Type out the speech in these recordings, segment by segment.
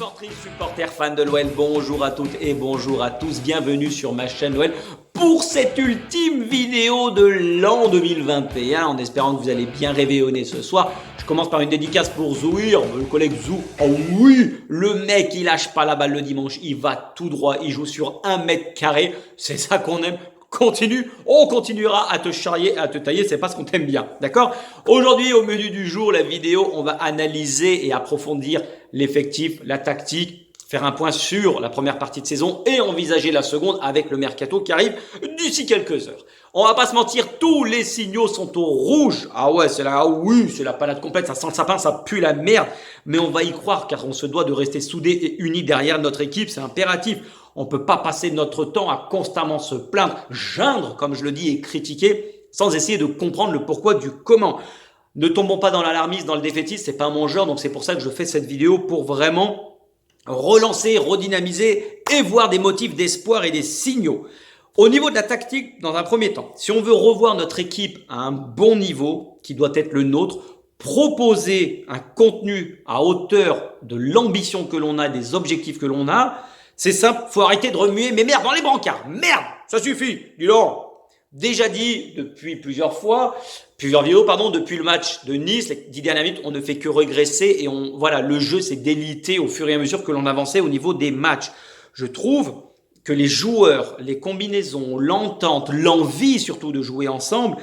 Supportrices, supporters, fans de l'OL, bonjour à toutes et bonjour à tous. Bienvenue sur ma chaîne l'OL pour cette ultime vidéo de l'an 2021. En espérant que vous allez bien réveillonner ce soir. Je commence par une dédicace pour Zouir, le collègue Zou. Oh oui, le mec il lâche pas la balle le dimanche, il va tout droit, il joue sur 1 mètre carré. C'est ça qu'on aime. Continue, on continuera à te charrier, à te tailler, c'est pas ce qu'on t'aime bien, d'accord? Aujourd'hui, au menu du jour, la vidéo, on va analyser et approfondir l'effectif, la tactique, faire un point sur la première partie de saison et envisager la seconde avec le mercato qui arrive d'ici quelques heures. On va pas se mentir, tous les signaux sont au rouge. Ah ouais, c'est la panade complète, ça sent le sapin, ça pue la merde. Mais on va y croire car on se doit de rester soudés et unis derrière notre équipe, c'est impératif. On ne peut pas passer notre temps à constamment se plaindre, geindre, comme je le dis, et critiquer, sans essayer de comprendre le pourquoi du comment. Ne tombons pas dans l'alarmisme, dans le défaitisme, c'est pas mon genre, donc c'est pour ça que je fais cette vidéo pour vraiment relancer, redynamiser et voir des motifs d'espoir et des signaux. Au niveau de la tactique, dans un premier temps, si on veut revoir notre équipe à un bon niveau, qui doit être le nôtre, proposer un contenu à hauteur de l'ambition que l'on a, des objectifs que l'on a, c'est simple, faut arrêter de remuer mes merdes dans les brancards. Merde, ça suffit, dis donc. Déjà dit depuis plusieurs vidéos, depuis le match de Nice, les 10 dernières minutes, on ne fait que régresser et voilà, le jeu s'est délité au fur et à mesure que l'on avançait au niveau des matchs. Je trouve que les joueurs, les combinaisons, l'entente, l'envie surtout de jouer ensemble,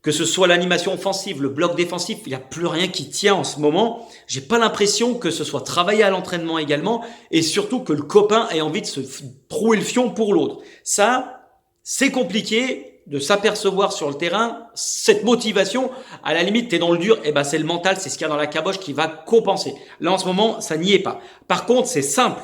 que ce soit l'animation offensive, le bloc défensif, il n'y a plus rien qui tient en ce moment. J'ai pas l'impression que ce soit travaillé à l'entraînement également et surtout que le copain ait envie de se trouer le fion pour l'autre. Ça, c'est compliqué de s'apercevoir sur le terrain. Cette motivation, à la limite, t'es dans le dur, et ben c'est le mental, c'est ce qu'il y a dans la caboche qui va compenser. Là, en ce moment, ça n'y est pas. Par contre, c'est simple.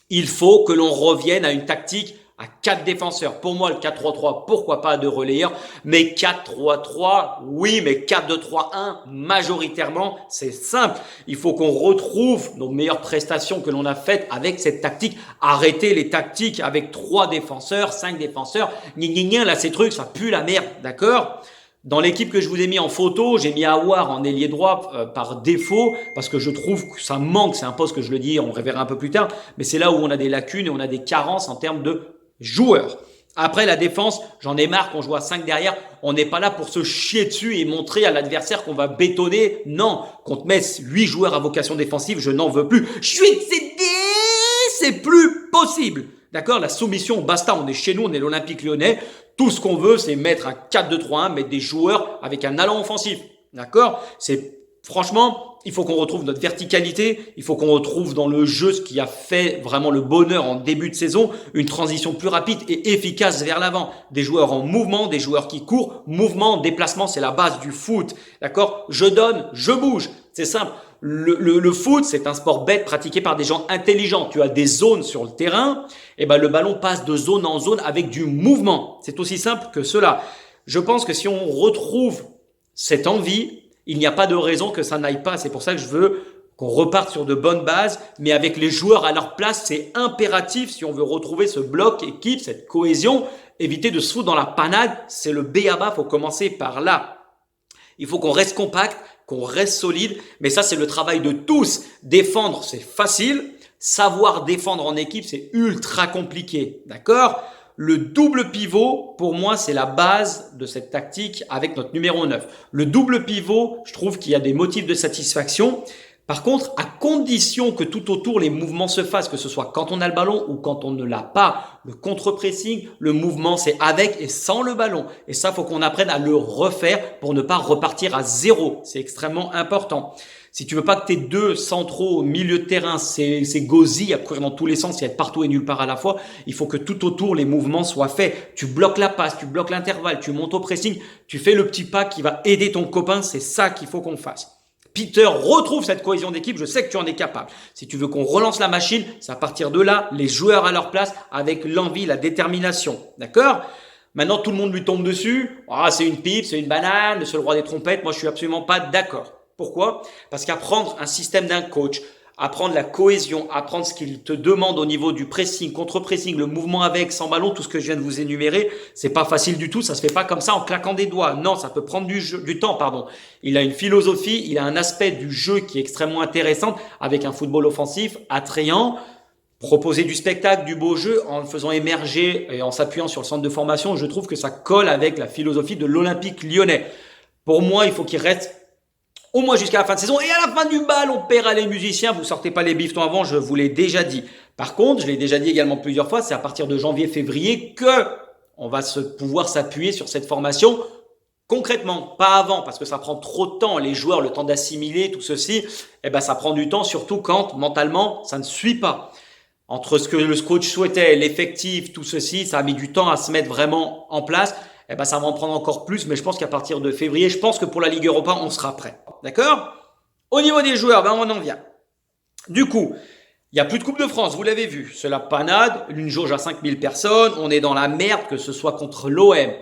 Il faut que l'on revienne à une tactique à 4 défenseurs. Pour moi, le 4-3-3, pourquoi pas de relayeurs, mais 4-3-3, oui, mais 4-2-3-1, majoritairement, c'est simple. Il faut qu'on retrouve nos meilleures prestations que l'on a faites avec cette tactique. Arrêtez les tactiques avec 3 défenseurs, 5 défenseurs, là, ces trucs, ça pue la merde, d'accord? Dans l'équipe que je vous ai mis en photo, j'ai mis Aouar en ailier droit par défaut parce que je trouve que ça manque, c'est un poste que je le dis, on reverra un peu plus tard, mais c'est là où on a des lacunes et on a des carences en termes de joueurs. Après la défense, j'en ai marre qu'on joue à 5 derrière. On n'est pas là pour se chier dessus et montrer à l'adversaire qu'on va bétonner. Non, qu'on te mette 8 joueurs à vocation défensive, je n'en veux plus. Je suis excédé, c'est plus possible. D'accord? La soumission, basta, on est chez nous, on est l'Olympique Lyonnais. Tout ce qu'on veut, c'est mettre un 4-2-3-1, mettre des joueurs avec un allant offensif. D'accord? Franchement, il faut qu'on retrouve notre verticalité, il faut qu'on retrouve dans le jeu ce qui a fait vraiment le bonheur en début de saison, une transition plus rapide et efficace vers l'avant. Des joueurs en mouvement, des joueurs qui courent, mouvement, déplacement, c'est la base du foot. D'accord? Je donne, je bouge. C'est simple. Le foot, c'est un sport bête pratiqué par des gens intelligents. Tu as des zones sur le terrain, et ben le ballon passe de zone en zone avec du mouvement. C'est aussi simple que cela. Je pense que si on retrouve cette envie, il n'y a pas de raison que ça n'aille pas. C'est pour ça que je veux qu'on reparte sur de bonnes bases, mais avec les joueurs à leur place, c'est impératif si on veut retrouver ce bloc équipe, cette cohésion. Éviter de se foutre dans la panade, c'est le b.a.-ba, faut commencer par là. Il faut qu'on reste compact, qu'on reste solide, mais ça c'est le travail de tous. Défendre, c'est facile. Savoir défendre en équipe, c'est ultra compliqué. D'accord? Le double pivot, pour moi, c'est la base de cette tactique avec notre numéro 9. Le double pivot, je trouve qu'il y a des motifs de satisfaction. Par contre, à condition que tout autour, les mouvements se fassent, que ce soit quand on a le ballon ou quand on ne l'a pas. Le contre-pressing, le mouvement, c'est avec et sans le ballon. Et ça, faut qu'on apprenne à le refaire pour ne pas repartir à zéro. C'est extrêmement important. Si tu veux pas que tes 2 centraux au milieu de terrain, c'est gauzy à courir dans tous les sens et être partout et nulle part à la fois, il faut que tout autour, les mouvements soient faits. Tu bloques la passe, tu bloques l'intervalle, tu montes au pressing, tu fais le petit pas qui va aider ton copain. C'est ça qu'il faut qu'on fasse. Peter, retrouve cette cohésion d'équipe, je sais que tu en es capable. Si tu veux qu'on relance la machine, c'est à partir de là, les joueurs à leur place avec l'envie, la détermination. D'accord? Maintenant, tout le monde lui tombe dessus. Ah, c'est une pipe, c'est une banane, c'est le roi des trompettes. Moi, je suis absolument pas d'accord. Pourquoi? Parce qu'apprendre un système d'un coach, apprendre la cohésion, apprendre ce qu'il te demande au niveau du pressing, contre-pressing, le mouvement avec, sans ballon, tout ce que je viens de vous énumérer, c'est pas facile du tout, ça se fait pas comme ça en claquant des doigts. Non, ça peut prendre du temps, pardon. Il a une philosophie, il a un aspect du jeu qui est extrêmement intéressant, avec un football offensif attrayant, proposer du spectacle, du beau jeu, en le faisant émerger et en s'appuyant sur le centre de formation. Je trouve que ça colle avec la philosophie de l'Olympique Lyonnais. Pour moi, il faut qu'il reste au moins jusqu'à la fin de saison. Et à la fin du bal, on paiera les musiciens. Vous sortez pas les bifetons avant, je vous l'ai déjà dit. Par contre, je l'ai déjà dit également plusieurs fois, c'est à partir de janvier-février que on va pouvoir s'appuyer sur cette formation concrètement, pas avant, parce que ça prend trop de temps. Les joueurs, le temps d'assimiler tout ceci, ça prend du temps, surtout quand mentalement, ça ne suit pas. Entre ce que le coach souhaitait, l'effectif, tout ceci, ça a mis du temps à se mettre vraiment en place. Ça va en prendre encore plus, mais je pense qu'à partir de février, je pense que pour la Ligue Europa, on sera prêt. D'accord? Au niveau des joueurs, on en vient. Du coup, il n'y a plus de Coupe de France, vous l'avez vu. C'est la panade, une jauge à 5000 personnes. On est dans la merde, que ce soit contre l'OM,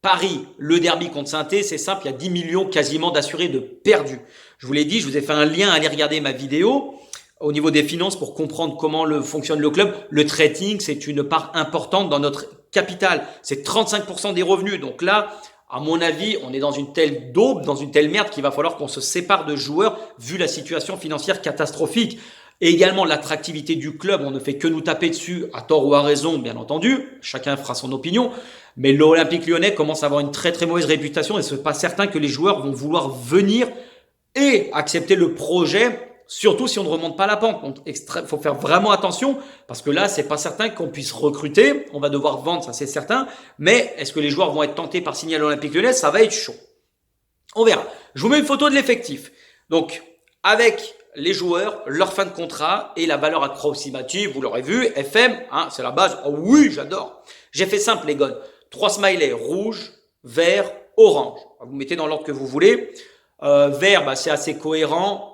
Paris, le derby contre Saint-Étienne, c'est simple, il y a 10 millions quasiment d'assurés de perdus. Je vous l'ai dit, je vous ai fait un lien, allez regarder ma vidéo. Au niveau des finances, pour comprendre comment fonctionne le club, le trading, c'est une part importante dans notre capital. C'est 35% des revenus. Donc là, à mon avis, on est dans une telle daube, dans une telle merde qu'il va falloir qu'on se sépare de joueurs vu la situation financière catastrophique. Et également l'attractivité du club, on ne fait que nous taper dessus, à tort ou à raison, bien entendu. Chacun fera son opinion. Mais l'Olympique Lyonnais commence à avoir une très très mauvaise réputation et ce n'est pas certain que les joueurs vont vouloir venir et accepter le projet. Surtout si on ne remonte pas la pente. Donc, faut faire vraiment attention parce que là, c'est pas certain qu'on puisse recruter. On va devoir vendre, ça c'est certain. Mais est-ce que les joueurs vont être tentés par signer à l'Olympique Lyonnais? Ça va être chaud. On verra. Je vous mets une photo de l'effectif. Donc, avec les joueurs, leur fin de contrat et la valeur approximative, vous l'aurez vu, FM, c'est la base. Oh oui, j'adore. J'ai fait simple, les gars. 3 smileys, rouge, vert, orange. Vous mettez dans l'ordre que vous voulez. Vert, c'est assez cohérent.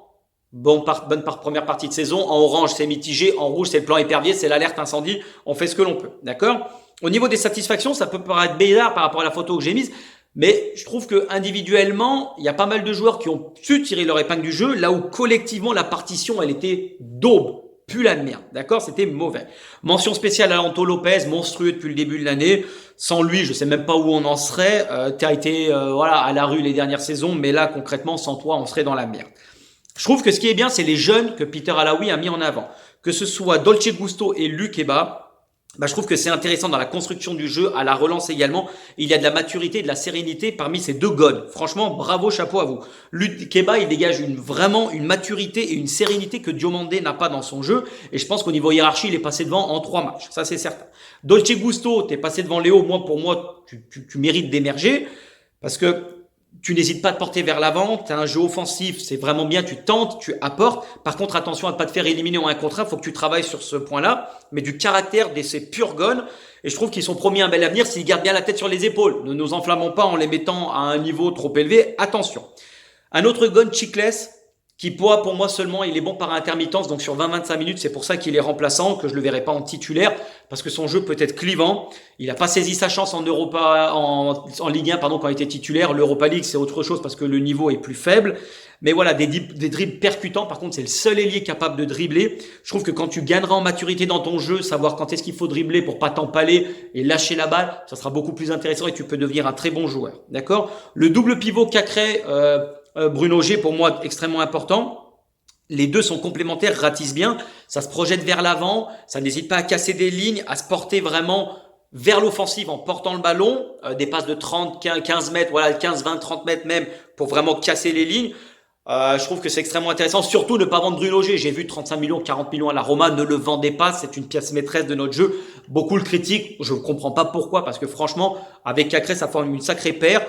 Bonne première partie de saison. En orange, c'est mitigé. En rouge, c'est le plan épervier, c'est l'alerte incendie. On fait ce que l'on peut. D'accord? Au niveau des satisfactions, ça peut paraître bizarre par rapport à la photo que j'ai mise. Mais je trouve que individuellement, il y a pas mal de joueurs qui ont su tirer leur épingle du jeu. Là où collectivement, la partition, elle était daube. Plus la merde. D'accord? C'était mauvais. Mention spéciale à Anto Lopez, monstrueux depuis le début de l'année. Sans lui, je sais même pas où on en serait. Tu as été à la rue les dernières saisons. Mais là, concrètement, sans toi, on serait dans la merde. Je trouve que ce qui est bien, c'est les jeunes que Peter Alaoui a mis en avant. Que ce soit Dolce Gusto et Lukeba, je trouve que c'est intéressant dans la construction du jeu, à la relance également. Il y a de la maturité, de la sérénité parmi ces deux gones. Franchement, bravo, chapeau à vous. Lukeba, il dégage vraiment une maturité et une sérénité que Diomandé n'a pas dans son jeu. Et je pense qu'au niveau hiérarchie, il est passé devant en 3 matchs. Ça, c'est certain. Dolce Gusto, t'es passé devant Léo. Pour moi, tu mérites d'émerger parce que tu n'hésites pas à te porter vers l'avant, tu as un jeu offensif, c'est vraiment bien, tu tentes, tu apportes. Par contre, attention à ne pas te faire éliminer en 1 contre 1, il faut que tu travailles sur ce point-là. Mais du caractère de ces purs gones, et je trouve qu'ils sont promis un bel avenir s'ils gardent bien la tête sur les épaules. Ne nous enflammons pas en les mettant à un niveau trop élevé, attention. Un autre gone, Chicless, qui pour moi seulement, il est bon par intermittence, donc sur 20-25 minutes, c'est pour ça qu'il est remplaçant, que je le verrai pas en titulaire, parce que son jeu peut être clivant. Il n'a pas saisi sa chance en Ligue 1, quand il était titulaire. L'Europa League, c'est autre chose parce que le niveau est plus faible. Mais voilà, des dribbles percutants. Par contre, c'est le seul ailier capable de dribbler. Je trouve que quand tu gagneras en maturité dans ton jeu, savoir quand est-ce qu'il faut dribbler pour pas t'empaler et lâcher la balle, ça sera beaucoup plus intéressant et tu peux devenir un très bon joueur. D'accord? Le double pivot Cacré, Bruno G, pour moi, extrêmement important. Les deux sont complémentaires, ratissent bien. Ça se projette vers l'avant. Ça n'hésite pas à casser des lignes, à se porter vraiment vers l'offensive en portant le ballon. Des passes de 30, 15 mètres, 15, 20, 30 mètres même pour vraiment casser les lignes. Je trouve que c'est extrêmement intéressant. Surtout ne pas vendre Bruno G. J'ai vu 35 millions, 40 millions à la Roma. Ne le vendez pas. C'est une pièce maîtresse de notre jeu. Beaucoup le critiquent. Je ne comprends pas pourquoi. Parce que franchement, avec Cacré, ça forme une sacrée paire.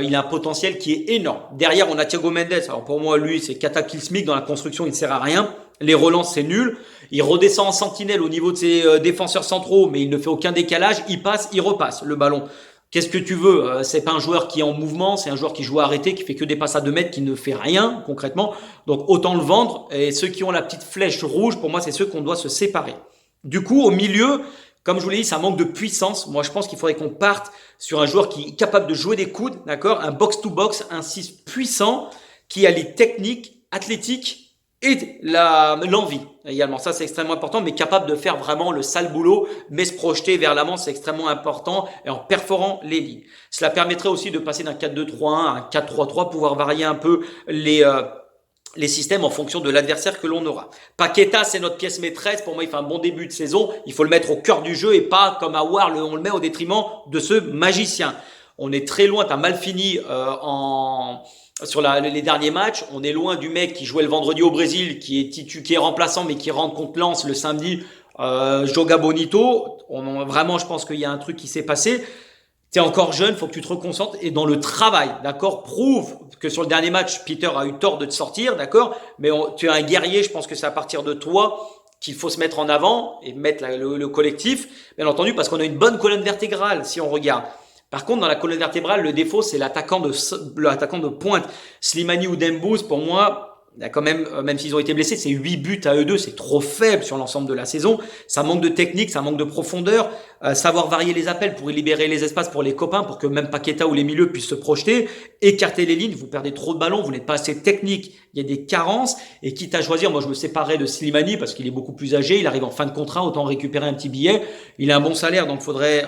Il a un potentiel qui est énorme. Derrière, on a Thiago Mendes. Alors pour moi, lui, c'est cataclysmique dans la construction. Il ne sert à rien. Les relances, c'est nul. Il redescend en sentinelle au niveau de ses défenseurs centraux, mais il ne fait aucun décalage. Il passe, il repasse le ballon. Qu'est-ce que tu veux? C'est pas un joueur qui est en mouvement, c'est un joueur qui joue arrêté, qui fait que des passes à 2 mètres, qui ne fait rien concrètement. Donc autant le vendre. Et ceux qui ont la petite flèche rouge, pour moi, c'est ceux qu'on doit se séparer. Du coup, au milieu, comme je vous l'ai dit, ça manque de puissance. Moi, je pense qu'il faudrait qu'on parte sur un joueur qui est capable de jouer des coudes, d'accord? Un box-to-box, un 6 puissant, qui a les techniques athlétiques et l'envie également. Ça, c'est extrêmement important, mais capable de faire vraiment le sale boulot, mais se projeter vers l'avant, c'est extrêmement important, et en perforant les lignes. Cela permettrait aussi de passer d'un 4-2-3-1 à un 4-3-3, pouvoir varier un peu les systèmes en fonction de l'adversaire que l'on aura. Paqueta, c'est notre pièce maîtresse. Pour moi, il fait un bon début de saison. Il faut le mettre au cœur du jeu et pas comme Aouar, on le met au détriment de ce magicien. On est très loin, t'as mal fini sur les derniers matchs. On est loin du mec qui jouait le vendredi au Brésil, qui est remplaçant mais qui rentre contre Lens le samedi. Joga Bonito. Vraiment, je pense qu'il y a un truc qui s'est passé. T'es encore jeune, faut que tu te reconcentres et dans le travail, d'accord. Prouve que sur le dernier match, Peter a eu tort de te sortir, d'accord. Mais tu es un guerrier. Je pense que c'est à partir de toi qu'il faut se mettre en avant et mettre le collectif, bien entendu, parce qu'on a une bonne colonne vertébrale si on regarde. Par contre, dans la colonne vertébrale, le défaut, c'est l'attaquant de pointe. Slimani ou Dembouz, pour moi, il y a quand même s'ils ont été blessés, c'est 8 buts à eux deux, c'est trop faible sur l'ensemble de la saison. Ça manque de technique, ça manque de profondeur. Savoir varier les appels pour libérer les espaces pour les copains, pour que même Paqueta ou les milieux puissent se projeter. Écarter les lignes, vous perdez trop de ballons, vous n'êtes pas assez technique. Il y a des carences. Et quitte à choisir, moi je me séparais de Slimani parce qu'il est beaucoup plus âgé, il arrive en fin de contrat, autant récupérer un petit billet. Il a un bon salaire, donc il faudrait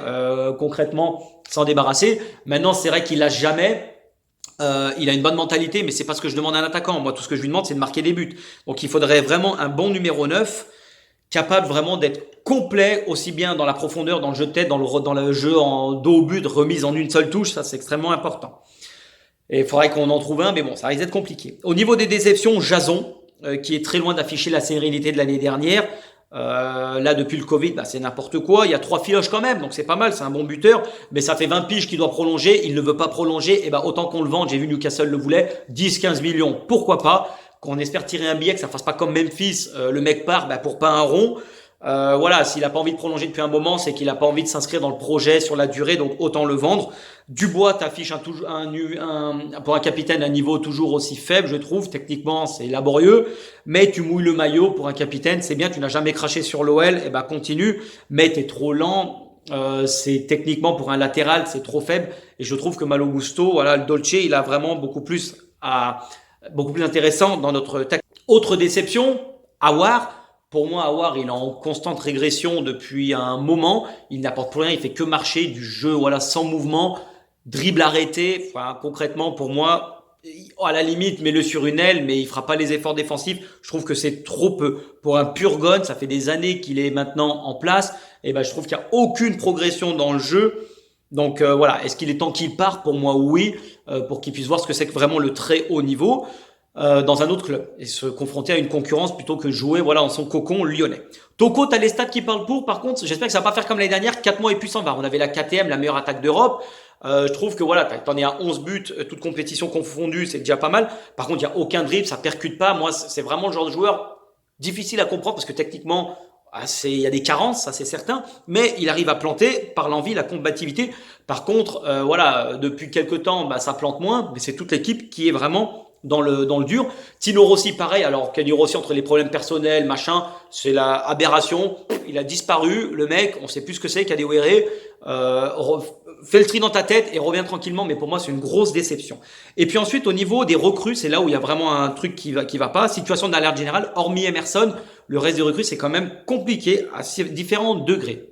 concrètement s'en débarrasser. Maintenant, c'est vrai qu'il lâche jamais. Il a une bonne mentalité, mais c'est pas ce que je demande à un attaquant. Moi, tout ce que je lui demande, c'est de marquer des buts. Donc, il faudrait vraiment un bon numéro 9, capable vraiment d'être complet, aussi bien dans la profondeur, dans le jeu de tête, dans le jeu en dos au but, remise en une seule touche. Ça, c'est extrêmement important. Et il faudrait qu'on en trouve un, mais bon, ça risque d'être compliqué. Au niveau des déceptions, Jason, qui est très loin d'afficher la sérénité de l'année dernière. Là, depuis le Covid, c'est n'importe quoi. Il y a 3 filoches quand même, donc c'est pas mal, c'est un bon buteur. Mais ça fait 20 piges qu'il doit prolonger. Il ne veut pas prolonger. Et autant qu'on le vende. J'ai vu Newcastle le voulait. 10-15 millions. Pourquoi pas? Qu'on espère tirer un billet, que ça fasse pas comme Memphis. Le mec part, pour pas un rond. Voilà, s'il a pas envie de prolonger depuis un moment, c'est qu'il a pas envie de s'inscrire dans le projet sur la durée, donc autant le vendre. Dubois t'affiche pour un capitaine un niveau toujours aussi faible, je trouve. Techniquement, c'est laborieux, mais tu mouilles le maillot pour un capitaine, c'est bien. Tu n'as jamais craché sur l'OL, continue. Mais t'es trop lent. C'est techniquement pour un latéral, c'est trop faible. Et je trouve que Malo Gusto, voilà, le Dolce, il a vraiment beaucoup plus intéressant dans notre tactique. Autre déception, Aouar. Pour moi, Aouar, il est en constante régression depuis un moment. Il n'apporte plus rien, il fait que marcher, du jeu, voilà, sans mouvement, dribble arrêté. Enfin, concrètement, pour moi, à la limite, mets-le sur une aile, mais il fera pas les efforts défensifs. Je trouve que c'est trop peu. Pour un pur gun, ça fait des années qu'il est maintenant en place. Et je trouve qu'il n'y a aucune progression dans le jeu. Donc voilà, est-ce qu'il est temps qu'il parte? Pour moi, oui, pour qu'il puisse voir ce que c'est que vraiment le très haut niveau. Dans un autre club et se confronter à une concurrence plutôt que jouer voilà en son cocon lyonnais. Toko, t'as les stats qui parlent pour. Par contre, j'espère que ça va pas faire comme l'année dernière, 4 mois et puis s'en va. On avait la KTM, la meilleure attaque d'Europe. Je trouve que voilà, t'en es à 11 buts, toutes compétitions confondues, c'est déjà pas mal. Par contre, il y a aucun dribble, ça percute pas. Moi, c'est vraiment le genre de joueur difficile à comprendre parce que techniquement, il y a des carences, ça c'est certain, mais il arrive à planter par l'envie, la combativité. Par contre, voilà, depuis quelques temps, ça plante moins, mais c'est toute l'équipe qui est vraiment dans le dur. Tino Rossi, pareil. Alors, Kenny Rossi, entre les problèmes personnels, machin, c'est la aberration. Il a disparu, le mec, on sait plus ce que c'est, Kadewere. Fais le tri dans ta tête et reviens tranquillement, mais pour moi, c'est une grosse déception. Et puis ensuite, au niveau des recrues, c'est là où il y a vraiment un truc qui va pas. Situation d'alerte générale, hormis Emerson, le reste des recrues, c'est quand même compliqué à différents degrés.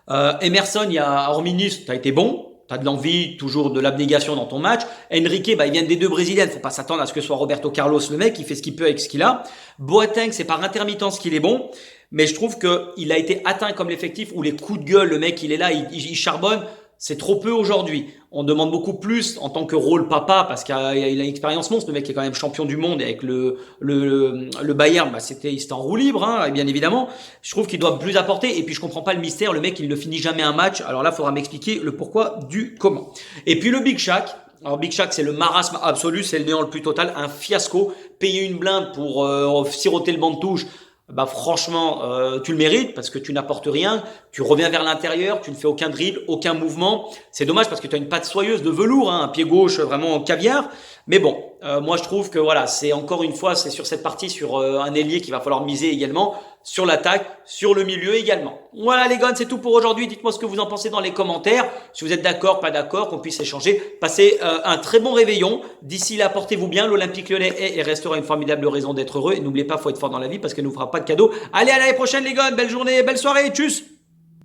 Emerson, il y a, hormis Nice, t'as été bon. T'as de l'envie, toujours de l'abnégation dans ton match. Enrique, il vient des deux brésiliennes. Faut pas s'attendre à ce que ce soit Roberto Carlos le mec. Il fait ce qu'il peut avec ce qu'il a. Boateng, c'est par intermittence qu'il est bon. Mais je trouve que il a été atteint comme l'effectif où les coups de gueule, le mec, il est là, il charbonne. C'est trop peu aujourd'hui. On demande beaucoup plus en tant que rôle papa parce qu'il a une expérience monstre. Le mec est quand même champion du monde et avec le Bayern, c'était en roue libre, bien évidemment. Je trouve qu'il doit plus apporter et puis je comprends pas le mystère. Le mec, il ne finit jamais un match. Alors là, il faudra m'expliquer le pourquoi du comment. Et puis le Big Shaq. Alors Big Shaq, c'est le marasme absolu, c'est le néant le plus total, un fiasco. Payer une blinde pour siroter le banc de touche. Franchement, tu le mérites parce que tu n'apportes rien. Tu reviens vers l'intérieur, tu ne fais aucun dribble, aucun mouvement. C'est dommage parce que tu as une patte soyeuse de velours, un pied gauche vraiment caviar. Mais bon, moi je trouve que voilà, c'est encore une fois, c'est sur cette partie, sur un ailier qu'il va falloir miser également, sur l'attaque, sur le milieu également. Voilà les gars, c'est tout pour aujourd'hui. Dites-moi ce que vous en pensez dans les commentaires. Si vous êtes d'accord, pas d'accord, qu'on puisse échanger. Passez un très bon réveillon. D'ici là, portez-vous bien. L'Olympique Lyonnais est et restera une formidable raison d'être heureux. Et n'oubliez pas, faut être fort dans la vie parce qu'elle ne nous fera pas de cadeaux. Allez, à l'année prochaine les gars, belle journée, belle soirée, tchuss.